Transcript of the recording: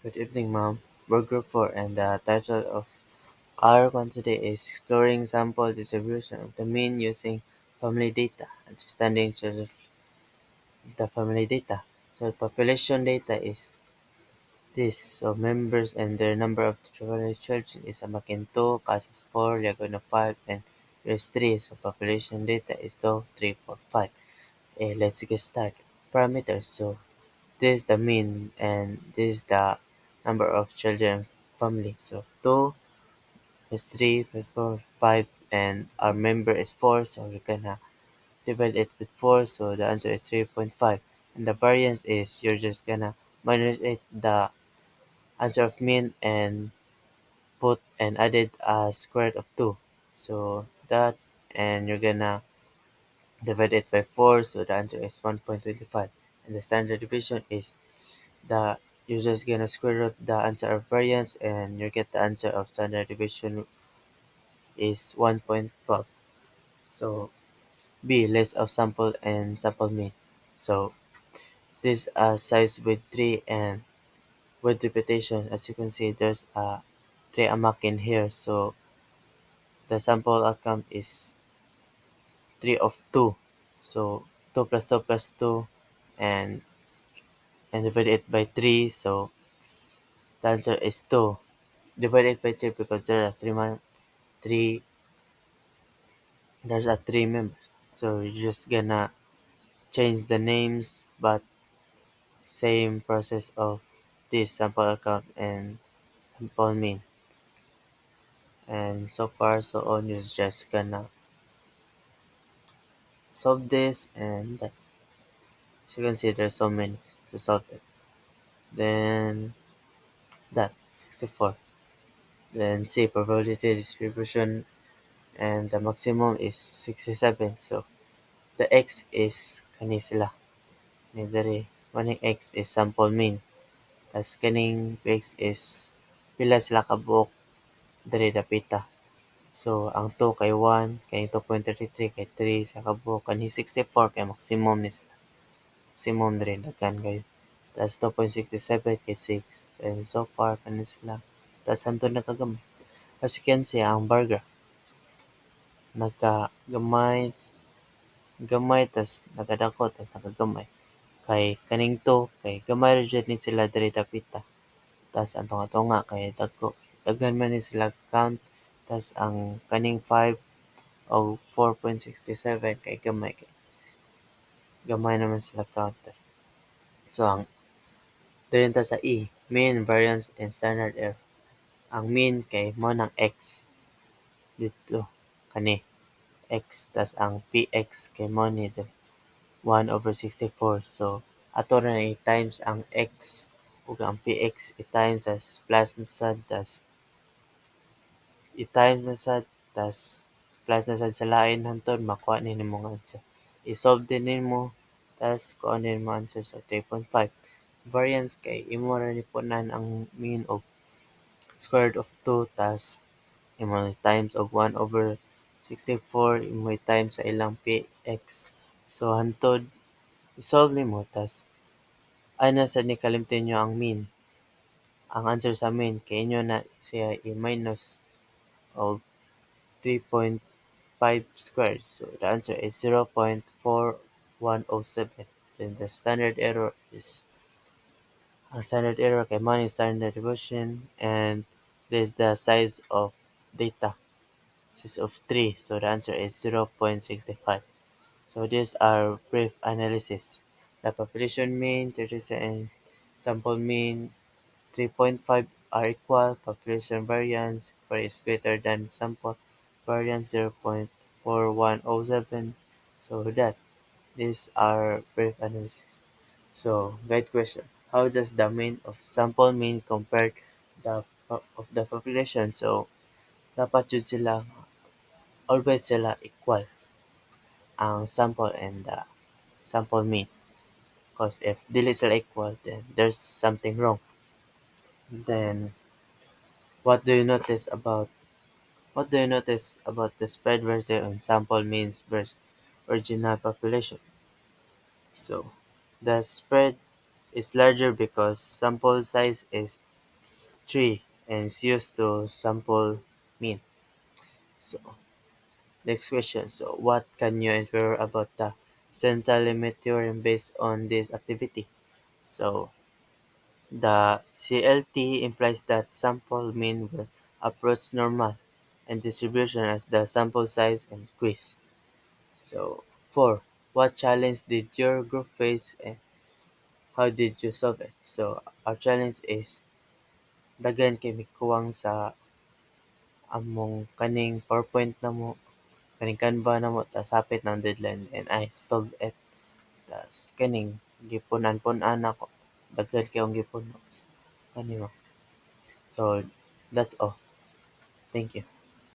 Good evening, ma'am. We're Group 4, and the title of our one today is Exploring Sample Distribution of the Mean Using Family Data, Understanding the Family Data. So, population data is this. So, members and their number of family children is Amakinto, Casas 4, Laguna 5, and Res 3. So, population data is 2, 3, 4, 5. Let's get started. Parameters. So, this is the mean, and this is the number of children family. So, 2 is 3, 4, 5, and our member is 4, so we're gonna divide it with 4, so the answer is 3.5. And the variance is you're just gonna minus it the answer of mean and put and added a square root of 2. So that, and you're gonna divide it by 4, so the answer is 1.25. And the standard deviation is the you're just gonna square root the answer of variance and you get the answer of standard deviation is 1.12. So B, list of sample and sample mean. So this size with 3 and with repetition. As you can see, there's a 3 amak in here. So the sample outcome is 3 of 2. So 2 plus 2 plus 2 and divide it by 3. So the answer is 2. Divide it by 3 because there are 3 there's a 3 members. So you're just gonna change the names but same process of this sample account and sample mean. And so far so on, you're just gonna solve this and that. As you can see, there's so many to solve it. Then that 64. Then C, probability distribution, and the maximum is 67. So the X is kani sila. Ni diri maning X is sample mean. Tas kaning X is pila sila ka buok diri dapita. So, ang 2 kay 1, kay 2.33 kay 3 sa kabuok, kanhi 64 kay maximum ni sila. Maximum diri daghan kayo. Tas 2.67 kay 6. And so far, kani sila. Tas hantod nakagamay. As you can see, ang bar graph, nagkagamay, gamay, tas nakadako, tas nakagamay. Kay kaning 2, kay gamay ra jud ni sila diri dapita. Tas ang tunga-tunga kay dagko. Daghan man ni sila count. Tas ang kaning 5 o 4.67 kay gamay kay gamay naman sila counter. So ang dili ta sa E, mean, variance, and standard error. Ang mean kay mo ng x dito kani x tas ang px kay mo ni 1/64. So ato na i-times ang x ug ang px i-times as plus na sad tas i-times na sad tas plus na sad sa lain hangtod makuha ni nimong answer. I-solve din nimo tas kuha din mo answer sa 3.5. Variance kay imo ra nipunan ang mean og square root of 2 tas imo times og 1/64 imo times sa ilang px. So hantod i-solve nimo tas ay na sad ni kalimtin nyo ang mean. Ang answer sa mean kay inyo na siya i-minus og 3.5 squared. So the answer is 0.4107. Then the standard error is ang standard error kay money standard deviation and this is the size of data. Size of 3. So the answer is 0.65. So these are brief analysis. The population mean 37 sample mean 3.5 are equal. Population variance for is greater than sample variance 0.4107. So that these are brief analysis. So, guide question. How does the mean of sample mean compared of the population? So, dapat yun sila, always sila equal ang sample and the sample mean. Because if dili sila equal, then there's something wrong. Then, what do you notice about the spread versus on sample means versus original population? So, the spread is larger because sample size is 3 and is used to sample mean. So next question. So what can you infer about the central limit theorem based on this activity? So the CLT implies that sample mean will approach normal and distribution as the sample size increase. So 4. What challenge did your group face and how did you solve it? So our challenge is daghan kay mikuwang sa among kaning PowerPoint namo, kaning Canva namo tas hapit ng deadline and I solved it. Tas kaning gipunan-punan ako. Daghan kay akong gipuno. So, kanimo. So that's all. Thank you.